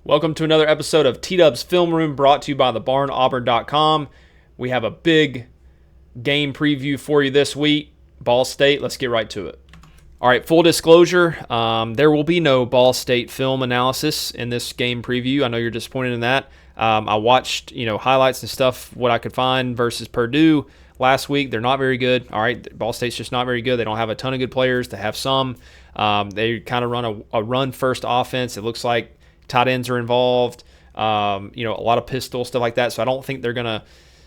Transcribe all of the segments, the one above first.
Welcome to another episode of T-Dub's Film Room, brought to you by thebarnauburn.com. We have a big game preview for you this week. Ball State, let's get right to it. All right, full disclosure, there will be no Ball State film analysis in this game preview. I know you're disappointed in that. I watched, highlights and stuff, what I could find versus Purdue last week. They're not very good. All right, Ball State's just not very good. They don't have a ton of good players. They have some. They kind of run a run-first offense. It looks like tight ends are involved, a lot of pistol, stuff like that. So I don't think they're going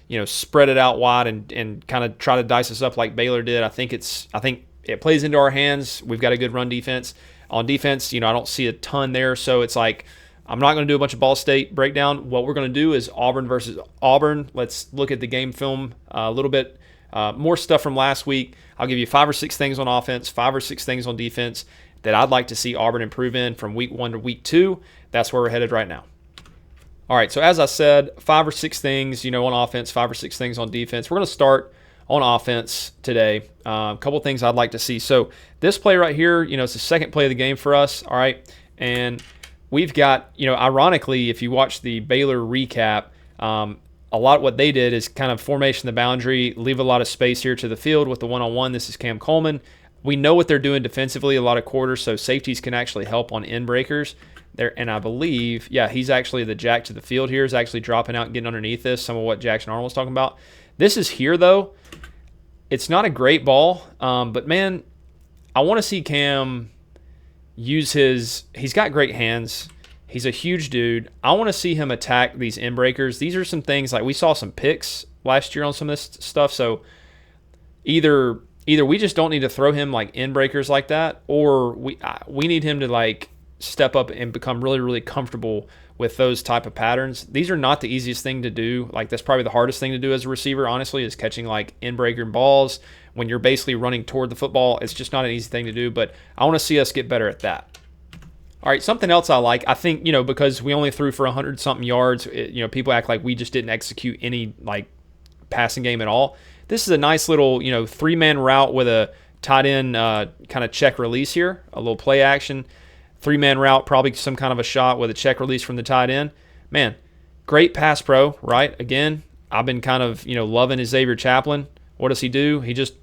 to, spread it out wide and kind of try to dice us up like Baylor did. I think it plays into our hands. We've got a good run defense. On defense, I don't see a ton there. So it's like, I'm not going to do a bunch of Ball State breakdown. What we're going to do is Auburn versus Auburn. Let's look at the game film a little bit. More stuff from last week. I'll give you 5 or 6 things on offense, 5 or 6 things on defense that I'd like to see Auburn improve in from week 1 to week 2. That's where we're headed right now. All right, so as I said, 5 or 6 things, on offense, 5 or 6 things on defense. We're going to start on offense today. A couple things I'd like to see. So this play right here, it's the second play of the game for us, all right? And we've got, ironically, if you watch the Baylor recap, a lot of what they did is kind of formation the boundary, leave a lot of space here to the field with the one-on-one. This is Cam Coleman. We know what they're doing defensively a lot of quarters, so safeties can actually help on end breakers. There, and I believe, he's actually the jack to the field here, is actually dropping out and getting underneath this, some of what Jackson Arnold was talking about. This is here, though. It's not a great ball, but, man, I want to see Cam use he's got great hands. He's a huge dude. I want to see him attack these end breakers. These are some things, like we saw some picks last year on some of this stuff, so either we just don't need to throw him like end breakers like that, or we need him to like step up and become really, really comfortable with those type of patterns. These are not the easiest thing to do. Like, that's probably the hardest thing to do as a receiver, honestly, is catching like end breaker balls when you're basically running toward the football. It's just not an easy thing to do, but I want to see us get better at that. All right, something else I like, I think, because we only threw for 100-something yards, people act like we just didn't execute any like passing game at all. This is a nice little, 3-man route with a tight end kind of check release here, a little play action. 3-man route, probably some kind of a shot with a check release from the tight end. Man, great pass pro, right? Again, I've been kind of, loving Xavier Chaplin. What does he do? He just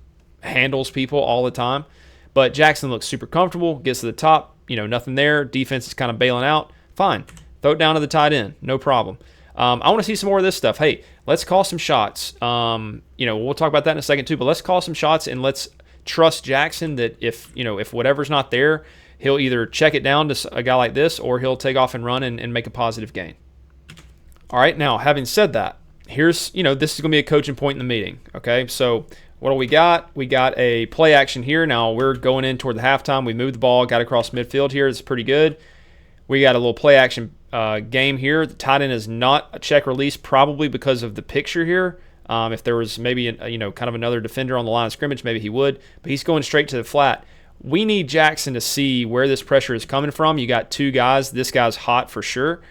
handles people all the time. But Jackson looks super comfortable, gets to the top, nothing there. Defense is kind of bailing out. Fine. Throw it down to the tight end. No problem. I want to see some more of this stuff. Hey, let's call some shots. We'll talk about that in a second too, but let's call some shots and let's trust Jackson that if whatever's not there, he'll either check it down to a guy like this or he'll take off and run and make a positive gain. All right, now, having said that, here's, this is going to be a coaching point in the meeting, okay? So what do we got? We got a play action here. Now, we're going in toward the halftime. We moved the ball, got across midfield here. It's pretty good. We got a little play action game here. The tight end is not a check release, probably because of the picture here. If there was maybe kind of another defender on the line of scrimmage, maybe he would. But he's going straight to the flat. We need Jackson to see where this pressure is coming from. You got 2 guys. This guy's hot for sure.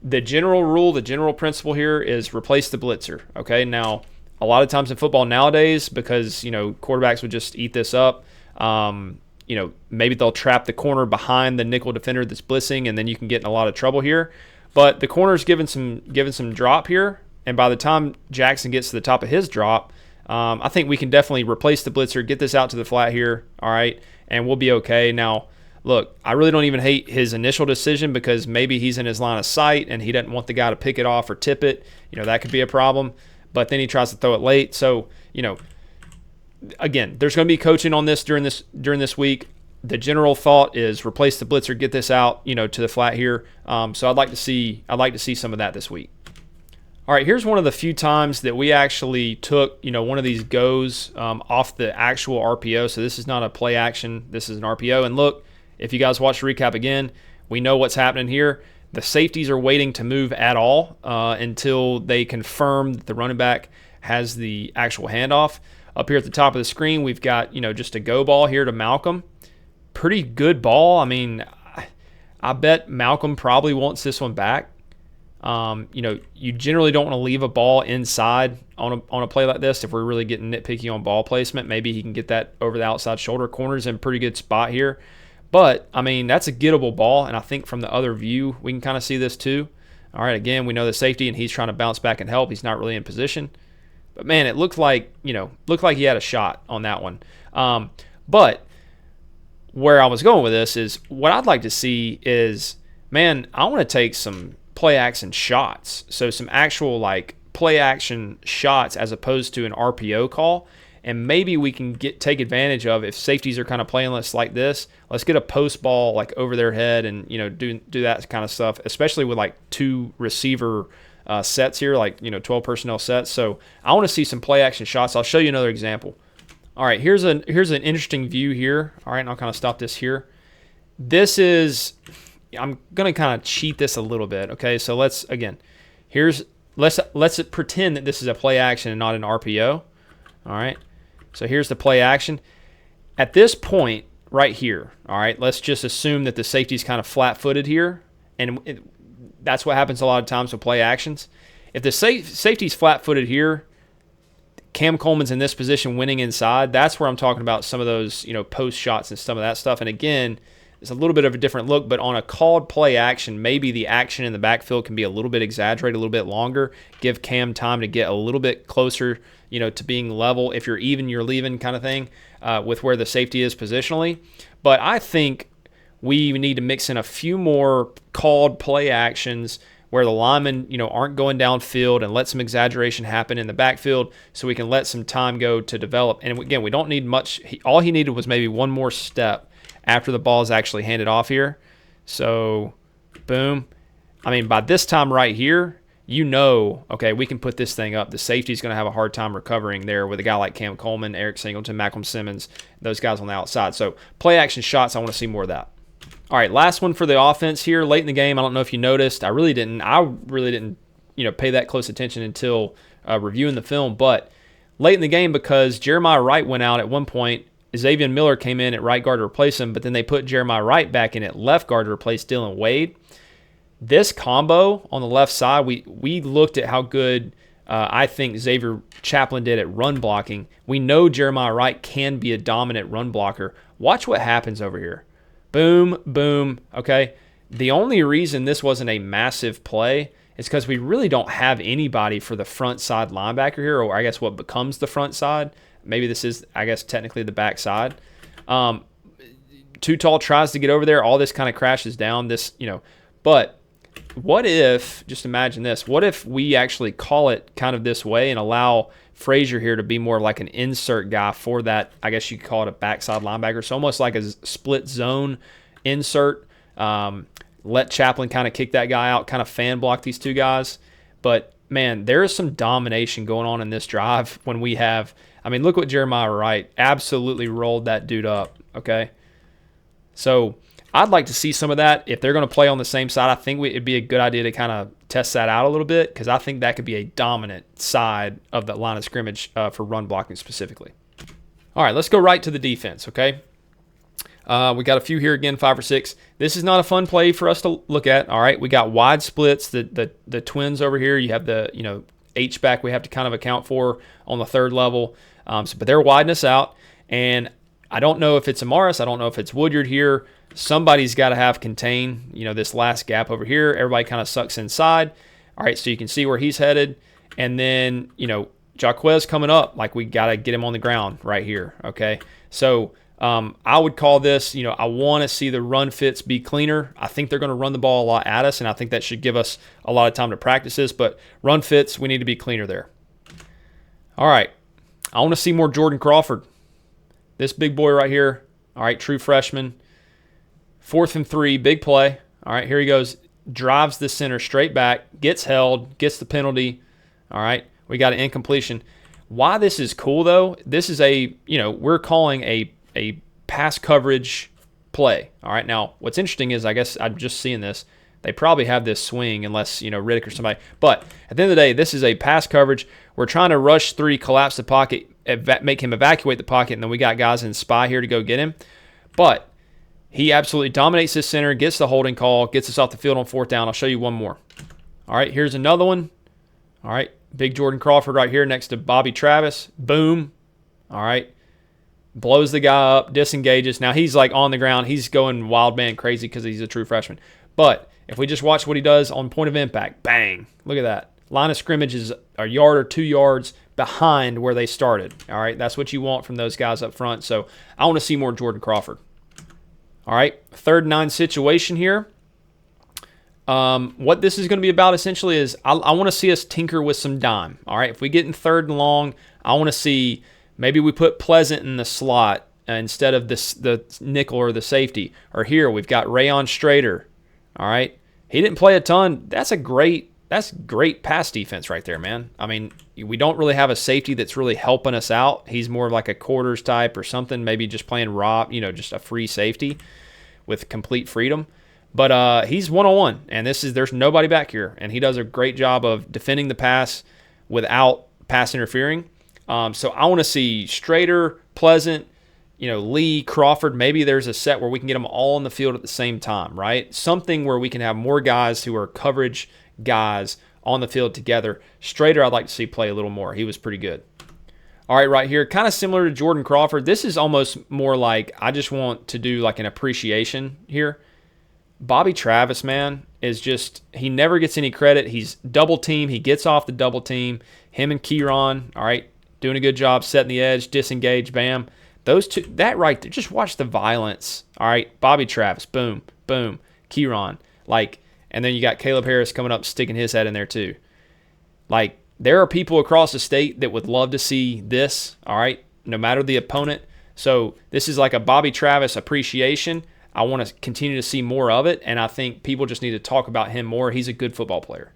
The general rule, the general principle here is replace the blitzer. Okay, now a lot of times in football nowadays, because quarterbacks would just eat this up. Maybe they'll trap the corner behind the nickel defender that's blitzing, and then you can get in a lot of trouble here. But the corner's given some drop here, and by the time Jackson gets to the top of his drop, I think we can definitely replace the blitzer, get this out to the flat here, all right, and we'll be okay. Now, look, I really don't even hate his initial decision because maybe he's in his line of sight and he doesn't want the guy to pick it off or tip it. That could be a problem. But then he tries to throw it late. So, again, there's going to be coaching on this during this week. The general thought is replace the blitzer, get this out, to the flat here. So I'd like to see some of that this week. All right, here's one of the few times that we actually took, one of these goes off the actual RPO. So this is not a play action. This is an RPO. And look, if you guys watch the recap again, we know what's happening here. The safeties are waiting to move at all until they confirm that the running back has the actual handoff. Up here at the top of the screen, we've got, just a go ball here to Malcolm. Pretty good ball. I mean, I bet Malcolm probably wants this one back. You generally don't want to leave a ball inside on a play like this. If we're really getting nitpicky on ball placement, maybe he can get that over the outside shoulder. Corner's in a pretty good spot here. But, I mean, that's a gettable ball, and I think from the other view, we can kind of see this too. All right, again, we know the safety, and he's trying to bounce back and help. He's not really in position. But, man, it looked like, he had a shot on that one. But where I was going with this is what I'd like to see is, man, I want to take some play action shots. So some actual, like, play action shots as opposed to an RPO call. And maybe we can take advantage of, if safeties are kind of playing us like this, let's get a post ball like over their head and do that kind of stuff, especially with like 2 receiver sets here, like 12 personnel sets. So I want to see some play action shots. I'll show you another example. All right, here's an interesting view here. All right, and I'll kind of stop this here. This is, I'm gonna kind of cheat this a little bit. Okay, so let's pretend that this is a play action and not an RPO. All right. So here's the play action. At this point right here, all right, let's just assume that the safety's kind of flat-footed here, and that's what happens a lot of times with play actions. If the safety's flat-footed here, Cam Coleman's in this position winning inside, that's where I'm talking about some of those, post shots and some of that stuff. And again, it's a little bit of a different look, but on a called play action, maybe the action in the backfield can be a little bit exaggerated, a little bit longer, give Cam time to get a little bit closer, to being level. If you're even, you're leaving kind of thing with where the safety is positionally. But I think we need to mix in a few more called play actions where the linemen, aren't going downfield, and let some exaggeration happen in the backfield so we can let some time go to develop. And again, we don't need much. All he needed was maybe one more step after the ball is actually handed off here. So, boom. I mean, by this time right here, okay, we can put this thing up. The safety's going to have a hard time recovering there with a guy like Cam Coleman, Eric Singleton, Malcolm Simmons, those guys on the outside. So, play action shots, I want to see more of that. All right, last one for the offense here. Late in the game, I don't know if you noticed. I really didn't, pay that close attention until reviewing the film. But late in the game, because Jeremiah Wright went out at one point, Xavier Miller came in at right guard to replace him, but then they put Jeremiah Wright back in at left guard to replace Dylan Wade. This combo on the left side, we looked at how good I think Xavier Chaplin did at run blocking. We know Jeremiah Wright can be a dominant run blocker. Watch what happens over here. Boom, boom, okay? The only reason this wasn't a massive play is because we really don't have anybody for the front side linebacker here, or I guess what becomes the front side. Maybe this is, I guess, technically the back side. Too Tall tries to get over there. All this kind of crashes down. But what if, just imagine this, what if we actually call it kind of this way and allow Frazier here to be more like an insert guy for that, I guess you could call it a backside linebacker. So almost like a split zone insert. Let Chaplin kind of kick that guy out, kind of fan block these two guys. But, man, there is some domination going on in this drive when we have, look what Jeremiah Wright absolutely rolled that dude up, okay? So I'd like to see some of that. If they're going to play on the same side, I think it'd be a good idea to kind of test that out a little bit, because I think that could be a dominant side of the line of scrimmage for run blocking specifically. All right, let's go right to the defense, okay? We got a few here again, 5 or 6. This is not a fun play for us to look at. All right, we got wide splits. The twins over here. You have the H-back we have to kind of account for on the third level. But they're widening us out, and I don't know if it's Amaris. I don't know if it's Woodyard here. Somebody's got to have contain, this last gap over here. Everybody kind of sucks inside. All right, so you can see where he's headed. And then, Jaquez coming up, like we got to get him on the ground right here, okay? So I would call this, I want to see the run fits be cleaner. I think they're going to run the ball a lot at us, and I think that should give us a lot of time to practice this. But run fits, we need to be cleaner there. All right, I want to see more Jordan Crawford. This big boy right here, all right, true freshman. 4th and 3, big play. All right, here he goes. Drives the center straight back, gets held, gets the penalty. All right, we got an incompletion. Why this is cool, though, this is we're calling a pass coverage play. All right, now what's interesting is, I guess I'm just seeing this, they probably have this swing unless, Riddick or somebody. But at the end of the day, this is a pass coverage. We're trying to rush 3, collapse the pocket, make him evacuate the pocket, and then we got guys in spy here to go get him. But he absolutely dominates this center, gets the holding call, gets us off the field on 4th down. I'll show you one more. All right, here's another one. All right, big Jordan Crawford right here next to Bobby Travis. Boom. All right. blows the guy up, disengages. Now he's like on the ground. He's going wild man crazy because he's a true freshman. But if we just watch what he does on point of impact, bang, look at that. Line of scrimmage is a yard or 2 yards behind where they started. All right, that's what you want from those guys up front. So I want to see more Jordan Crawford. All right, 3rd and 9 situation here. What this is going to be about essentially is I want to see us tinker with some dime. All right, if we get in 3rd and long, I want to see maybe we put Pleasant in the slot instead of the nickel or the safety. Or here we've got Rayon Strader. All right, he didn't play a ton. That's great pass defense right there, man. I mean, we don't really have a safety that's really helping us out. He's more of like a quarters type or something, maybe just playing raw, just a free safety with complete freedom. But he's one-on-one, and there's nobody back here, and he does a great job of defending the pass without pass interfering. So I want to see Strader, Pleasant, Lee, Crawford. Maybe there's a set where we can get them all on the field at the same time, right? Something where we can have more guys who are coverage guys on the field together. Strader, I'd like to see play a little more. He was pretty good. All right here, kind of similar to Jordan Crawford. This is almost more like I just want to do like an appreciation here. Bobby Travis, man, is just, he never gets any credit. He's double team. He gets off the double team. Him and Kieran, all right, doing a good job setting the edge, disengage, bam. Those two, that right there, just watch the violence. All right, Bobby Travis, boom, boom, Kieran. And then you got Caleb Harris coming up, sticking his head in there too. There are people across the state that would love to see this, all right, no matter the opponent. So this is like a Bobby Travis appreciation. I want to continue to see more of it, and I think people just need to talk about him more. He's a good football player.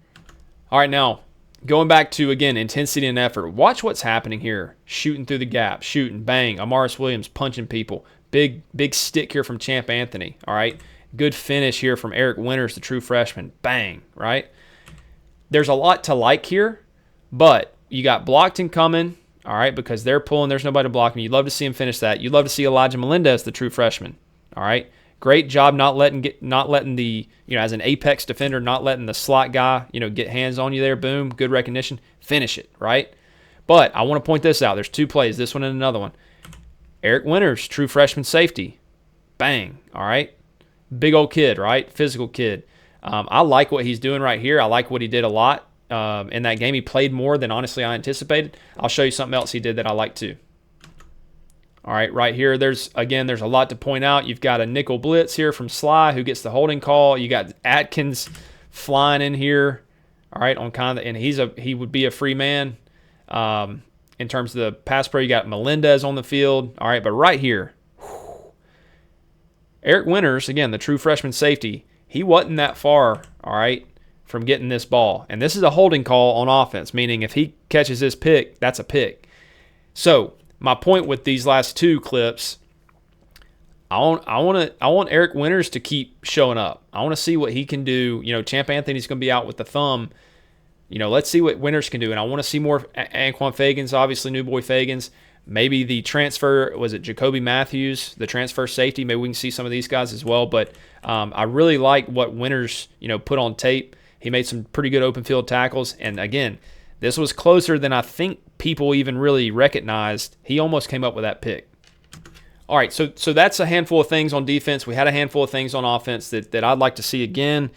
All right, now, going back to, again, intensity and effort. Watch what's happening here. Shooting through the gap, shooting, bang. Amaris Williams punching people. Big stick here from Champ Anthony, all right? Good finish here from Eric Winters, the true freshman. Bang, right? There's a lot to like here, but you got Blockton coming, all right, because they're pulling. There's nobody to block him. You'd love to see him finish that. You'd love to see Elijah Melendez, the true freshman, all right? Great job not letting the, as an apex defender, not letting the slot guy, get hands on you there. Boom, good recognition. Finish it, right? But I want to point this out. There's 2 plays, this one and another one. Eric Winters, true freshman safety. Bang, all right? Big old kid, right? Physical kid. I like what he's doing right here. I like what he did a lot in that game. He played more than, honestly, I anticipated. I'll show you something else he did that I like too. All right here, there's a lot to point out. You've got a nickel blitz here from Sly who gets the holding call. You got Atkins flying in here, all right, and he would be a free man. In terms of the pass pro, you got Melendez on the field, all right, but right here, Eric Winters, again, the true freshman safety, he wasn't that far, all right, from getting this ball. And this is a holding call on offense, meaning if he catches this pick, that's a pick. So my point with these last 2 clips, I want Eric Winters to keep showing up. I want to see what he can do. Champ Anthony's going to be out with the thumb. Let's see what Winters can do. And I want to see more Anquan Fagans, obviously new boy Fagans. Maybe the transfer, was it Jacoby Matthews, the transfer safety? Maybe we can see some of these guys as well. But I really like what Winters, put on tape. He made some pretty good open field tackles. And again, this was closer than I think people even really recognized. He almost came up with that pick. All right, so that's a handful of things on defense. We had a handful of things on offense that I'd like to see again.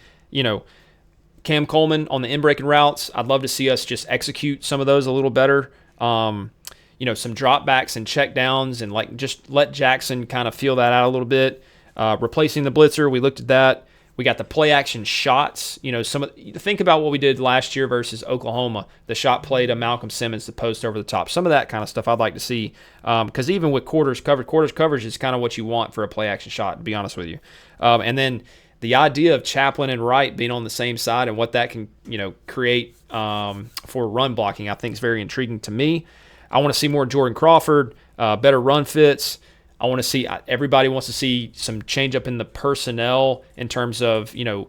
Cam Coleman on the in-breaking routes, I'd love to see us just execute some of those a little better. Some dropbacks and check downs and just let Jackson kind of feel that out a little bit. Replacing the blitzer, we looked at that. We got the play action shots. Think about what we did last year versus Oklahoma. The shot play to Malcolm Simmons, the post over the top. Some of that kind of stuff I'd like to see. Because even with quarters coverage is kind of what you want for a play action shot, to be honest with you. And then the idea of Chaplin and Wright being on the same side and what that can create for run blocking, I think is very intriguing to me. I want to see more Jordan Crawford, better run fits. I want to see, everybody wants to see some change up in the personnel in terms of, 3rd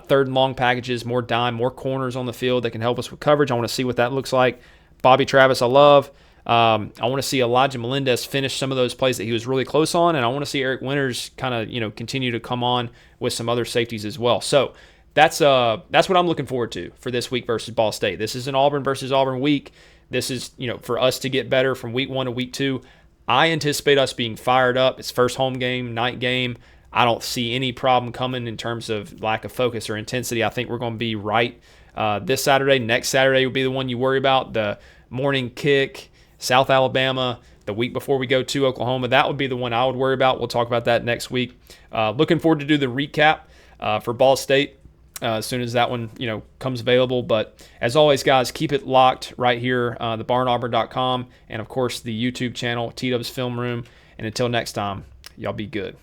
and long packages, more dime, more corners on the field that can help us with coverage. I want to see what that looks like. Bobby Travis, I love. I want to see Elijah Melendez finish some of those plays that he was really close on, and I want to see Eric Winters kind of, continue to come on with some other safeties as well. So that's what I'm looking forward to for this week versus Ball State. This is an Auburn versus Auburn week. This is, for us to get better from week 1 to week 2. I anticipate us being fired up. It's first home game, night game. I don't see any problem coming in terms of lack of focus or intensity. I think we're going to be right this Saturday. Next Saturday will be the one you worry about. The morning kick, South Alabama, the week before we go to Oklahoma. That would be the one I would worry about. We'll talk about that next week. Looking forward to do the recap for Ball State as soon as that one comes available. But as always, guys, keep it locked right here, thebarnauburn.com, and of course the YouTube channel, T-Dubs Film Room. And until next time, y'all be good.